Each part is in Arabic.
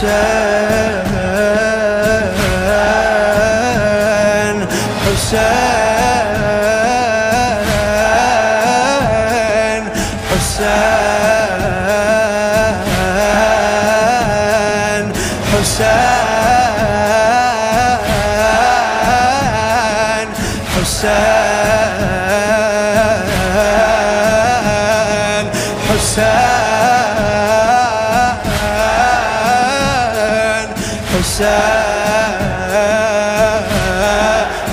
حسين حسين حسين حسين حسين حسين حسين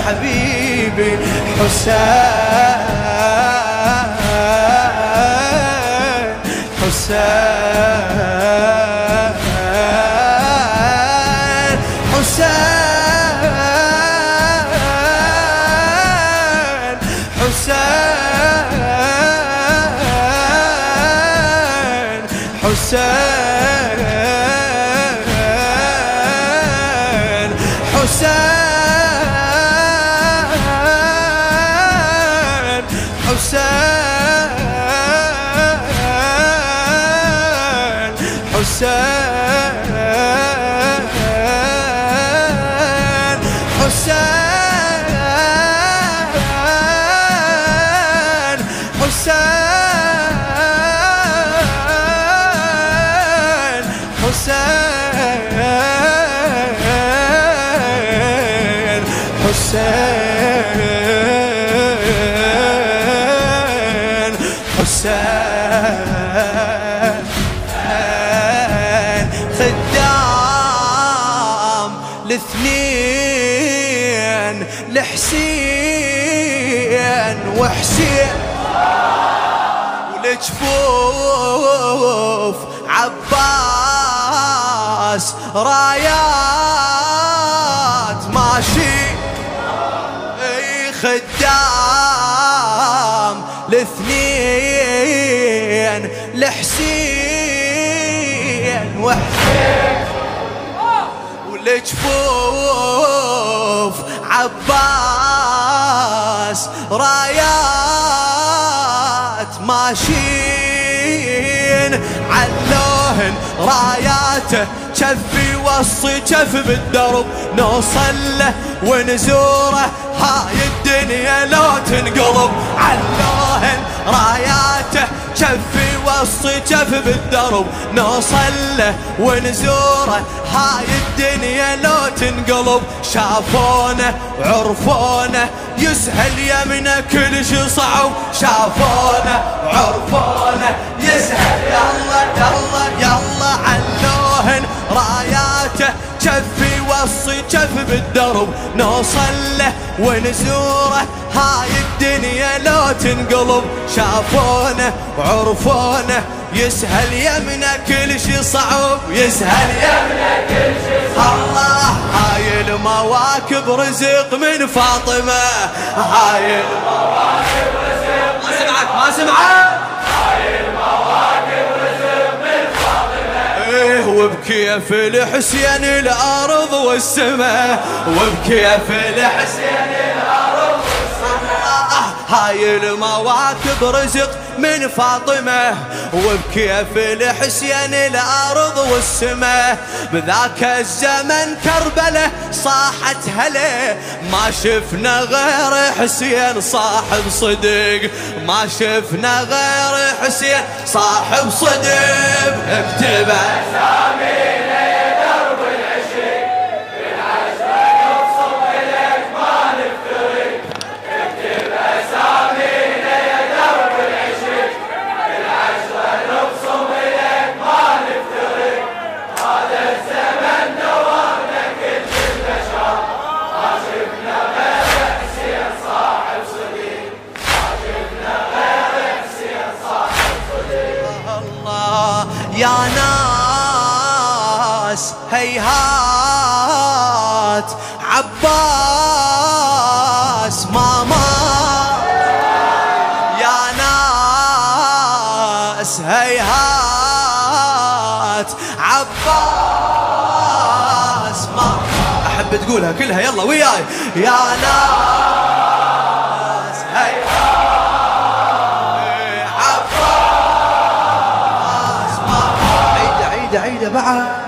حبيبي حسين حسين حسين حسين حسين حسين حسين خدام الاثنين لحسين وحسين ولجفوف عباس رايات ماشي خدام الاثنين لحسين وحسين ولجفوف عباس رايات ماشين علوهن راياته جفي وصي جف بالدرب نوصل له ونزوره هاي الدنيا لو تنقلب علوهن راياته جفي وصي جف بالدرب نوصل له ونزوره هاي الدنيا لو تنقلب شافونه وعرفونه يسهل يمنا كل شي صعب شافونه وعرفونه يسهل يلا يلا يلا علوهن راياته جفي وصي جف بالدرب نوصل له ونزوره هاي الدنيا لو تنقلب شافونه وعرفونه يسهل يمنا كل شي صعب يسهل يمنا كل شي صعب الله هاي المواكب رزق من فاطمة هاي المواكب رزق ما سمعك ما سمعك هاي المواكب رزق من فاطمة وبكيف الحسين الأرض والسماء وبكيف الحسين الأرض والسماء هاي المواكب رزق من فاطمة وبكيف الحسين الأرض والسماء بذاك الزمن كربلة صاحت هلا ما شفنا غير حسين صاحب صدق ما شفنا غير حسين صاحب صدق اكتب أسامينا يا درب العشق بالعشرة نبصم إليك ما نفترق اكتب أسامينا يا درب العشق بالعشرة نبصم إليك ما نفترق هذا الزمن نورنا كل البشر ما شفنا غير حسين صاحب صدق ما شفنا غير حسين صاحب صدق الله يا ناس هيهات عباس ما مات يا ناس هيهات عباس ما أحب تقولها كلها يلا وياي يا ناس هيهات عباس ما عيدة عيدة عيدة بعد